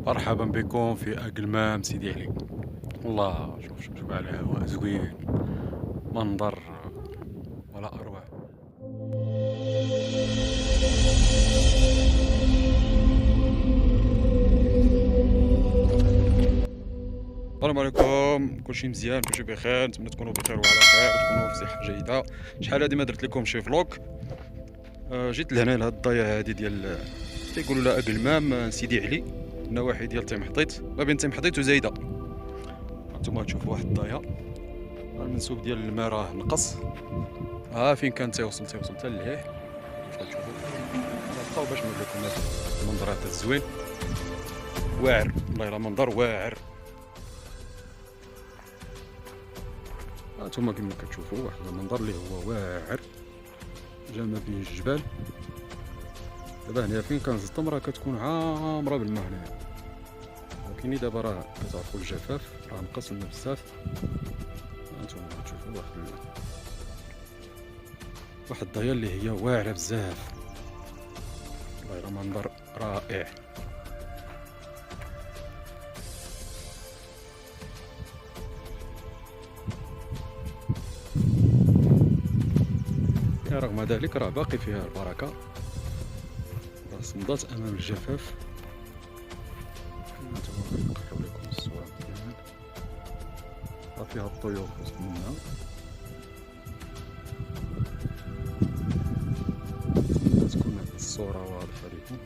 مرحبا بكم في أقلمام سيدي علي. الله، شوف على الهواء زوين، منظر ولا أروع. السلام عليكم، كلشي مزيان، كلشي بخير، نتمنى تكونوا بخير وعلى خير وتكونوا في صحة جيدة. شحال هادي ما درت لكم شي فلوق. جيت لهنا لهاد الضيعة هادي ديال تيقولوا لها أقلمام سيدي علي، النواحي ديال تيمحطيط، ما بين تيمحطيط وزايدة. هانتوما تشوفوا واحد الضيعة، المنسوب ديال الماء راه نقص. فين كان تيوصل حتى لهيه، كيف كتشوفوا. بقاو باش نوريكم هاد المنظر هذا الزوين واعر، والله الا منظر واعر. هانتوما كما كتشوفوا واحد المنظر اللي هو واعر، جا ما بين الجبال. دابا هنا فين كنزطم راه كتكون عامرة بالماء هنايا، ولكن دابا راه كتعرفوا الجفاف راه نقص الماء بزاف. هانتوما كتشوفوا واحد الضيا اللي هي واعرة بزاف، والله الا منظر رائع. رغم ذلك راه باقي فيها البركة، راه صمدات أمام الجفاف. هانتوما نقرب لكم الصورة مزيان، راه فيها الطيور جزء منها. نتمنى تكون الصورة واضحة لكم.